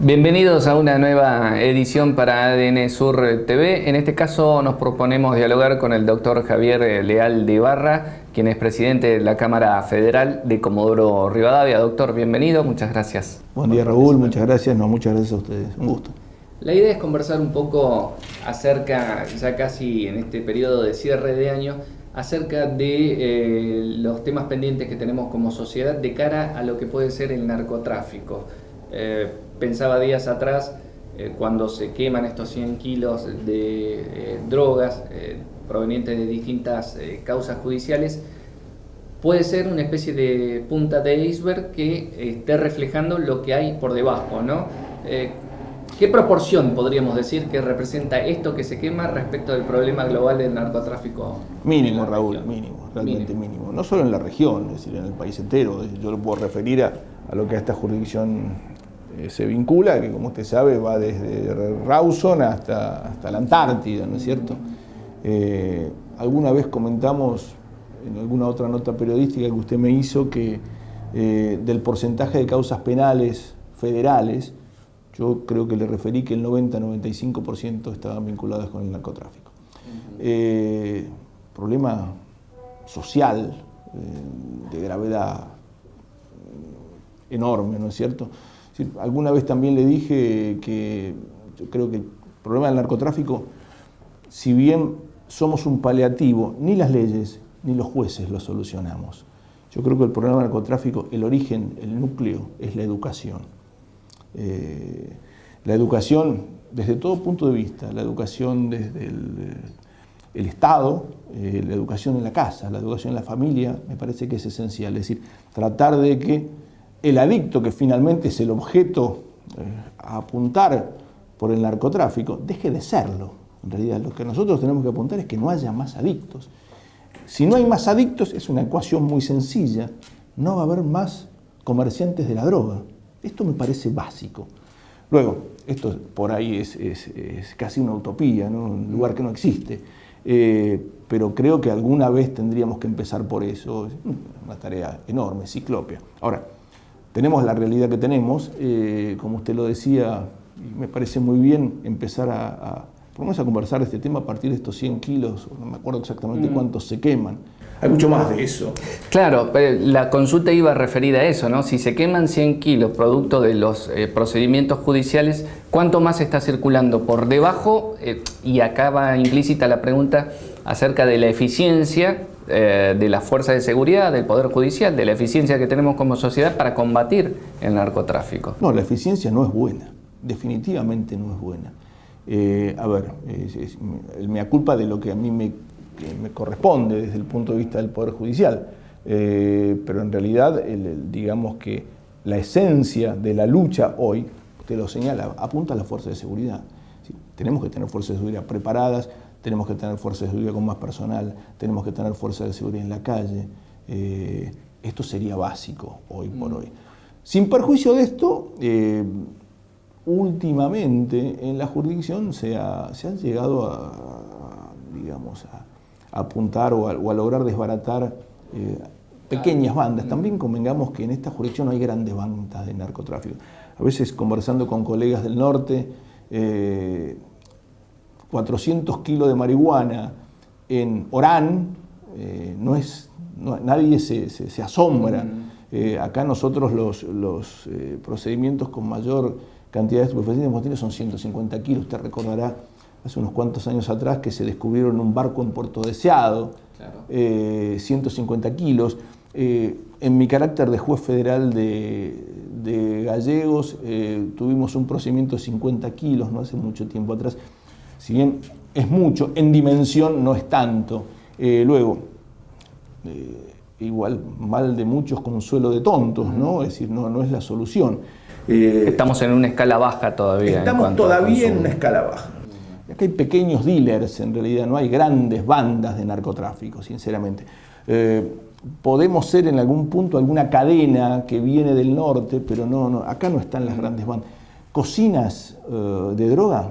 Bienvenidos a una nueva edición para ADN Sur TV. En este caso nos proponemos dialogar con el doctor Javier Leal de Ibarra, quien es presidente de la Cámara Federal de Comodoro Rivadavia. Doctor, bienvenido, muchas gracias. Buen día, Raúl, muchas gracias. Muchas gracias a ustedes, un gusto. La idea es conversar un poco acerca, ya casi en este periodo de cierre de año, acerca de los temas pendientes que tenemos como sociedad de cara a lo que puede ser el narcotráfico. Pensaba días atrás, cuando se queman estos 100 kilos de drogas provenientes de distintas causas judiciales, puede ser una especie de punta de iceberg que esté reflejando lo que hay por debajo, ¿no? ¿Qué proporción podríamos decir que representa esto que se quema respecto del problema global del narcotráfico? Mínimo, Raúl, mínimo, realmente mínimo. No solo en la región, es decir, en el país entero. Yo lo puedo referir a lo que a esta jurisdicción se vincula, que como usted sabe va desde Rawson hasta la Antártida, ¿no es cierto? Alguna vez comentamos en alguna otra nota periodística que usted me hizo que del porcentaje de causas penales federales, yo creo que le referí que el 90-95% estaban vinculadas con el narcotráfico. Problema social de gravedad enorme, ¿no es cierto? Alguna vez también le dije que yo creo que el problema del narcotráfico, si bien somos un paliativo, ni las leyes ni los jueces lo solucionamos. Yo creo que el problema del narcotráfico, el origen, el núcleo, es la educación. La educación desde todo punto de vista, la educación desde el Estado, la educación en la casa, la educación en la familia, me parece que es esencial. Es decir, tratar de que el adicto, que finalmente es el objeto a apuntar por el narcotráfico, deje de serlo. En realidad, lo que nosotros tenemos que apuntar es que no haya más adictos. Si no hay más adictos, es una ecuación muy sencilla. No va a haber más comerciantes de la droga. Esto me parece básico. Luego, esto por ahí es casi una utopía, ¿no? Un lugar que no existe. Pero creo que alguna vez tendríamos que empezar por eso. Es una tarea enorme, ciclópea. Ahora, tenemos la realidad que tenemos, como usted lo decía, y me parece muy bien empezar vamos a conversar de este tema a partir de estos 100 kilos, no me acuerdo exactamente cuántos se queman. Hay mucho más de eso. Claro, pero la consulta iba referida a eso, ¿no? Si se queman 100 kilos producto de los procedimientos judiciales, ¿cuánto más está circulando por debajo? Y acá va implícita la pregunta acerca de la eficiencia de las fuerzas de seguridad, del Poder Judicial, de la eficiencia que tenemos como sociedad para combatir el narcotráfico. No, la eficiencia no es buena, definitivamente no es buena. El mea culpa de lo que a mí me corresponde desde el punto de vista del Poder Judicial, pero en realidad digamos que la esencia de la lucha hoy, usted lo señala, apunta a las fuerzas de seguridad. ¿Sí? Tenemos que tener fuerzas de seguridad preparadas, tenemos que tener fuerzas de seguridad con más personal, tenemos que tener fuerzas de seguridad en la calle. Esto sería básico hoy por hoy. Sin perjuicio de esto, últimamente en la jurisdicción se han llegado a apuntar o a lograr desbaratar pequeñas bandas. También convengamos que en esta jurisdicción no hay grandes bandas de narcotráfico. A veces conversando con colegas del norte, 400 kilos de marihuana en Orán, nadie se asombra. Acá nosotros los procedimientos con mayor cantidad de estupefacientes que hemos tenido son 150 kilos. Usted recordará hace unos cuantos años atrás que se descubrieron en un barco en Puerto Deseado, claro. 150 kilos. En mi carácter de juez federal de Gallegos, tuvimos un procedimiento de 50 kilos, no hace mucho tiempo atrás. Si bien es mucho, en dimensión no es tanto. Igual mal de muchos, consuelo de tontos, ¿no? Es decir, no es la solución. Estamos en una escala baja todavía. Estamos todavía en una escala baja. Acá hay pequeños dealers, en realidad, no hay grandes bandas de narcotráfico, sinceramente. Podemos ser en algún punto alguna cadena que viene del norte, pero no, acá no están las grandes bandas. Cocinas de droga,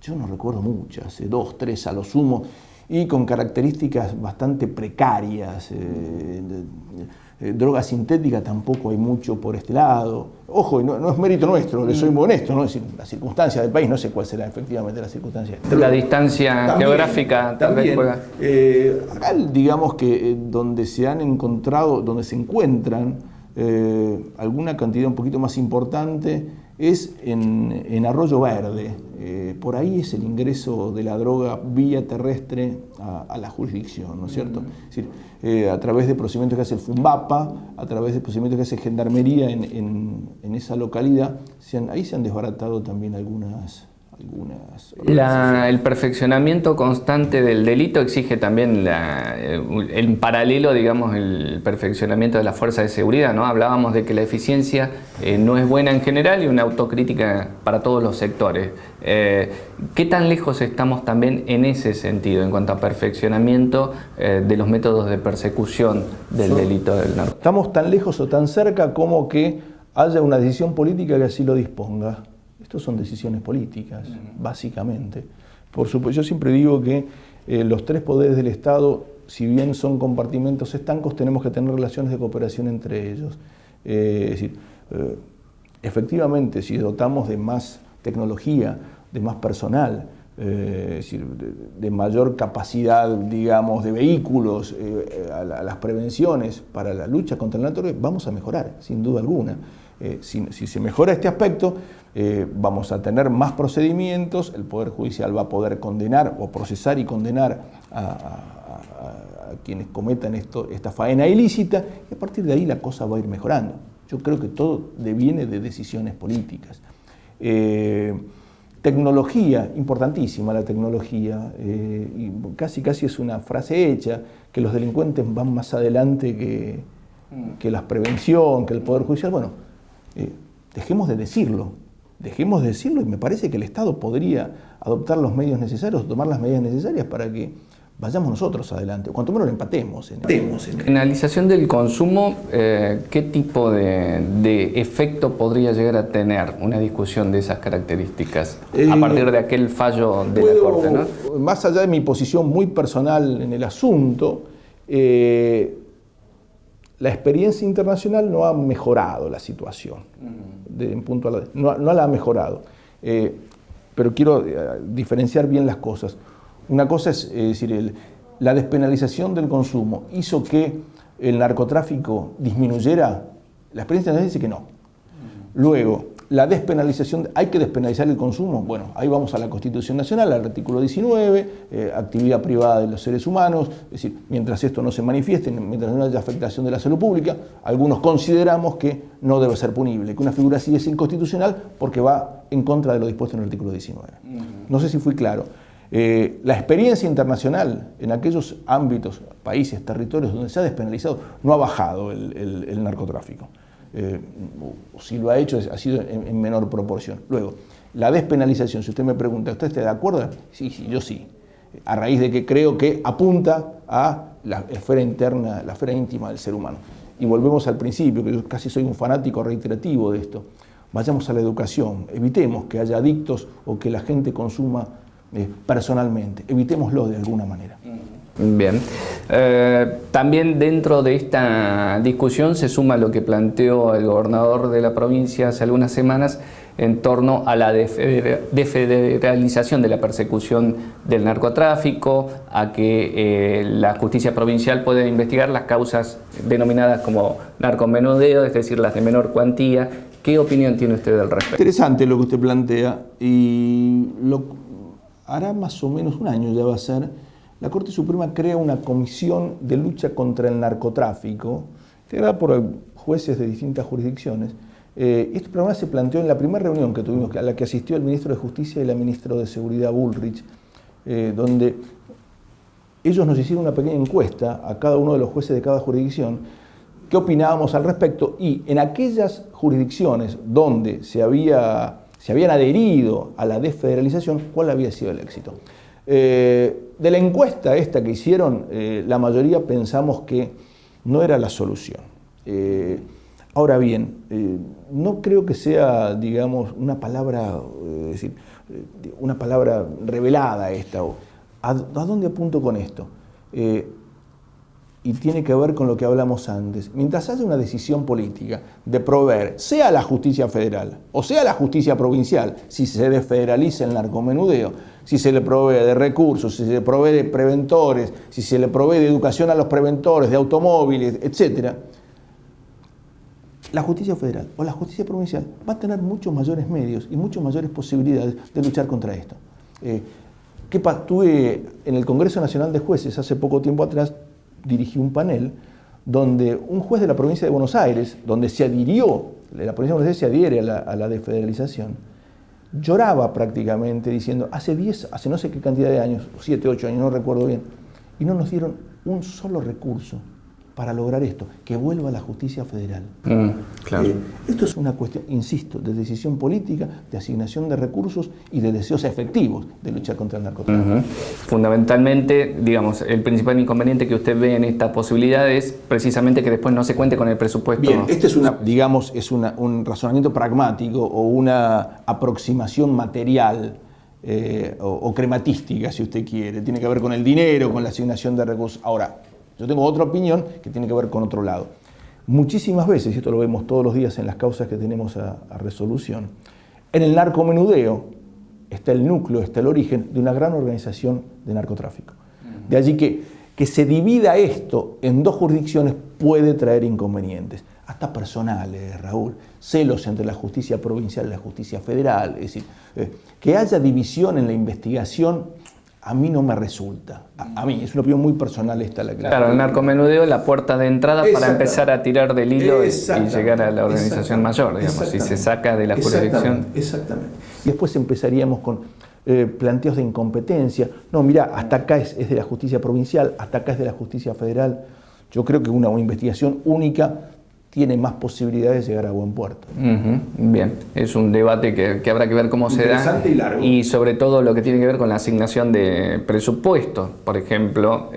yo no recuerdo muchas, 2, 3 a lo sumo, y con características bastante precarias. droga sintética tampoco hay mucho por este lado. Ojo, no es mérito nuestro, que soy muy honesto, ¿no? Es decir, la circunstancia del país, no sé cuál será efectivamente la circunstancia. La distancia geográfica también juega. Acá, digamos que donde se encuentran alguna cantidad un poquito más importante es en Arroyo Verde. Por ahí es el ingreso de la droga vía terrestre a la jurisdicción, ¿no es cierto? Es decir, a través de procedimientos que hace el FUNBAPA, a través de procedimientos que hace Gendarmería en esa localidad, ahí se han desbaratado también algunas el perfeccionamiento constante del delito exige también en paralelo, digamos, el perfeccionamiento de la fuerza de seguridad, ¿no? Hablábamos de que la eficiencia no es buena en general y una autocrítica para todos los sectores. ¿Qué tan lejos estamos también en ese sentido, en cuanto a perfeccionamiento de los métodos de persecución del delito del narcotráfico? Estamos tan lejos o tan cerca como que haya una decisión política que así lo disponga. Estos son decisiones políticas, básicamente. Por supuesto, yo siempre digo que los tres poderes del Estado, si bien son compartimentos estancos, tenemos que tener relaciones de cooperación entre ellos. Es decir, efectivamente, si dotamos de más tecnología, de más personal, es decir, de mayor capacidad, digamos, de vehículos, a las prevenciones para la lucha contra el narcotráfico, vamos a mejorar, sin duda alguna. Si se mejora este aspecto, vamos a tener más procedimientos, el Poder Judicial va a poder condenar o procesar y condenar a quienes cometan esta faena ilícita, y a partir de ahí la cosa va a ir mejorando. Yo creo que todo deviene de decisiones políticas. Tecnología, importantísima la tecnología, y casi es una frase hecha, que los delincuentes van más adelante que la prevención, que el Poder Judicial. Bueno, dejemos de decirlo y me parece que el Estado podría adoptar los medios necesarios, tomar las medidas necesarias para que vayamos nosotros adelante, o cuanto menos lo empatemos. Penalización del consumo, ¿qué tipo de efecto podría llegar a tener una discusión de esas características a partir de aquel fallo de la Corte, ¿no? Más allá de mi posición muy personal en el asunto, la experiencia internacional no ha mejorado la situación, no la ha mejorado, pero quiero diferenciar bien las cosas. Una cosa es decir, la despenalización del consumo hizo que el narcotráfico disminuyera. La experiencia internacional dice que no. Luego, la despenalización, ¿hay que despenalizar el consumo? Bueno, ahí vamos a la Constitución Nacional, al artículo 19, actividad privada de los seres humanos, es decir, mientras esto no se manifieste, mientras no haya afectación de la salud pública, algunos consideramos que no debe ser punible, que una figura así es inconstitucional porque va en contra de lo dispuesto en el artículo 19. No sé si fui claro. La experiencia internacional en aquellos ámbitos, países, territorios donde se ha despenalizado, no ha bajado el narcotráfico. Si lo ha hecho, ha sido en menor proporción. Luego, la despenalización, si usted me pregunta, ¿usted está de acuerdo? Sí, yo sí. A raíz de que creo que apunta a la esfera interna, la esfera íntima del ser humano. Y volvemos al principio, que yo casi soy un fanático reiterativo de esto. Vayamos a la educación, evitemos que haya adictos o que la gente consuma personalmente, evitémoslo de alguna manera. Bien. También dentro de esta discusión se suma lo que planteó el gobernador de la provincia hace algunas semanas en torno a la desfederalización de la persecución del narcotráfico, a que la justicia provincial puede investigar las causas denominadas como narcomenudeo, es decir, las de menor cuantía. ¿Qué opinión tiene usted al respecto? Interesante lo que usted plantea, y hará más o menos un año ya va a ser. La Corte Suprema crea una comisión de lucha contra el narcotráfico, integrada por jueces de distintas jurisdicciones. Este programa se planteó en la primera reunión que tuvimos, a la que asistió el ministro de Justicia y la ministra de Seguridad Bullrich, donde ellos nos hicieron una pequeña encuesta a cada uno de los jueces de cada jurisdicción, qué opinábamos al respecto, y en aquellas jurisdicciones donde se habían adherido a la desfederalización, ¿cuál había sido el éxito? De la encuesta esta que hicieron, la mayoría pensamos que no era la solución. Ahora bien, no creo que sea, digamos, una palabra, una palabra revelada esta. ¿A dónde apunto con esto? y tiene que ver con lo que hablamos antes. Mientras haya una decisión política de proveer, sea la justicia federal o sea la justicia provincial, si se desfederaliza el narcomenudeo, si se le provee de recursos, si se le provee de preventores, si se le provee de educación a los preventores, de automóviles, etc., la justicia federal o la justicia provincial va a tener muchos mayores medios y muchas mayores posibilidades de luchar contra esto. Tuve en el Congreso Nacional de Jueces hace poco tiempo atrás, dirigí un panel donde un juez de la provincia de Buenos Aires, donde se adhirió, la provincia de Buenos Aires se adhiere a la desfederalización, lloraba prácticamente diciendo, hace no sé qué cantidad de años, 7, 8 años, no recuerdo bien, y no nos dieron un solo recurso para lograr esto, que vuelva la justicia federal. Claro. Esto es una cuestión, insisto, de decisión política, de asignación de recursos y de deseos efectivos de luchar contra el narcotráfico. Fundamentalmente, digamos, el principal inconveniente que usted ve en esta posibilidad es precisamente que después no se cuente con el presupuesto. Bien, este es un razonamiento pragmático o una aproximación material o crematística, si usted quiere. Tiene que ver con el dinero, con la asignación de recursos. Ahora, yo tengo otra opinión que tiene que ver con otro lado. Muchísimas veces, y esto lo vemos todos los días en las causas que tenemos a resolución, en el narcomenudeo está el núcleo, está el origen de una gran organización de narcotráfico. De allí que se divida esto en dos jurisdicciones puede traer inconvenientes, hasta personales, Raúl, celos entre la justicia provincial y la justicia federal, es decir, que haya división en la investigación. A mí no me resulta. A mí, es una opinión muy personal esta la que... Claro, el narcomenudeo es la puerta de entrada para empezar a tirar del hilo y llegar a la organización mayor, digamos, si se saca de la jurisdicción. Exactamente. Y después empezaríamos con planteos de incompetencia. No, mira, hasta acá es de la justicia provincial, hasta acá es de la justicia federal. Yo creo que una investigación única tiene más posibilidades de llegar a buen puerto. Bien, es un debate que habrá que ver cómo se da y largo. Y sobre todo lo que tiene que ver con la asignación de presupuestos. Por ejemplo,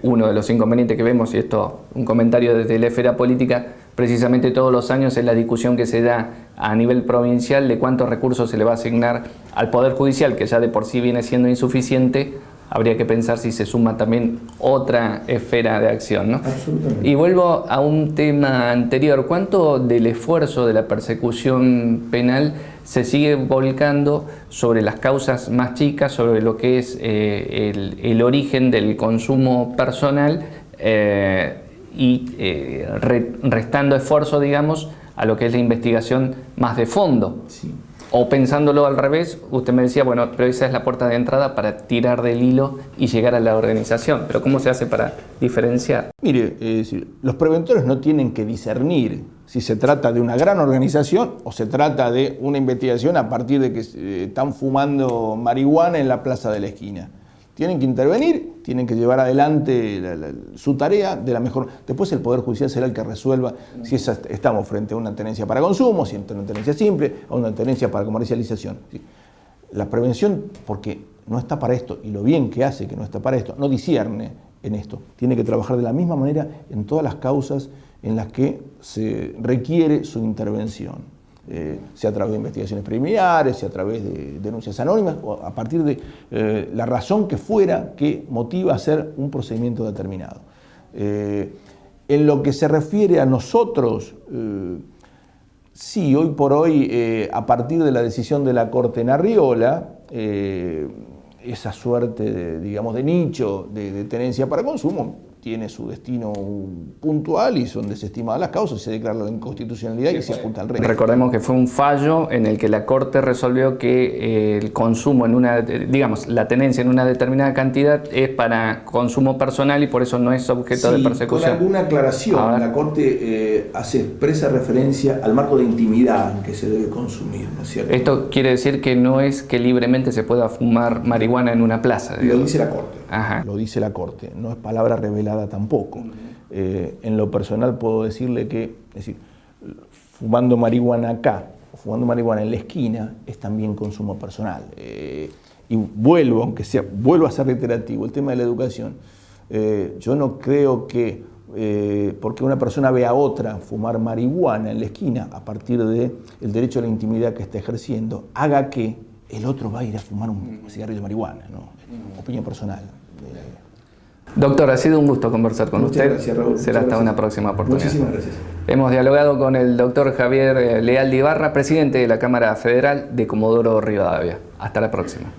uno de los inconvenientes que vemos, y esto un comentario desde la esfera política, precisamente todos los años es la discusión que se da a nivel provincial de cuántos recursos se le va a asignar al Poder Judicial, que ya de por sí viene siendo insuficiente. Habría que pensar si se suma también otra esfera de acción, ¿no? Absolutamente. Y vuelvo a un tema anterior. ¿Cuánto del esfuerzo de la persecución penal se sigue volcando sobre las causas más chicas, sobre lo que es el origen del consumo personal restando esfuerzo, digamos, a lo que es la investigación más de fondo? Sí. O pensándolo al revés, usted me decía, bueno, pero esa es la puerta de entrada para tirar del hilo y llegar a la organización. Pero ¿cómo se hace para diferenciar? Mire, los preventores no tienen que discernir si se trata de una gran organización o se trata de una investigación a partir de que están fumando marihuana en la plaza de la esquina. Tienen que intervenir, tienen que llevar adelante su tarea de la mejor. Después el Poder Judicial será el que resuelva si estamos frente a una tenencia para consumo, si es una tenencia simple o una tenencia para comercialización. ¿Sí? La prevención, porque no está para esto, y lo bien que hace que no está para esto, no discierne en esto. Tiene que trabajar de la misma manera en todas las causas en las que se requiere su intervención. Sea a través de investigaciones preliminares, sea a través de denuncias anónimas, o a partir de la razón que fuera que motiva a hacer un procedimiento determinado. En lo que se refiere a nosotros, sí, hoy por hoy, a partir de la decisión de la Corte en Arriola, esa suerte, de nicho de tenencia para consumo tiene su destino puntual y son desestimadas las causas, se declara la inconstitucionalidad y se apunta al rey. Recordemos que fue un fallo en el que la Corte resolvió que el consumo la tenencia en una determinada cantidad es para consumo personal y por eso no es objeto de persecución. Con alguna aclaración, la Corte hace expresa referencia al marco de intimidad en que se debe consumir, ¿no es cierto? Esto quiere decir que no es que libremente se pueda fumar marihuana en una plaza. Lo dice la Corte. Ajá. Lo dice la Corte, no es palabra revelada tampoco. En lo personal puedo decirle que, fumando marihuana acá, o fumando marihuana en la esquina, es también consumo personal. Y vuelvo a ser reiterativo, el tema de la educación. Yo no creo que porque una persona ve a otra fumar marihuana en la esquina a partir del derecho a la intimidad que está ejerciendo, haga que el otro va a ir a fumar un cigarrillo de marihuana, ¿no? Opinión personal. Doctor, ha sido un gusto conversar con Muchas usted. gracias, Raúl. Será hasta una próxima oportunidad. Muchísimas gracias. Hemos dialogado con el doctor Javier Leal de Ibarra, presidente de la Cámara Federal de Comodoro Rivadavia. Hasta la próxima.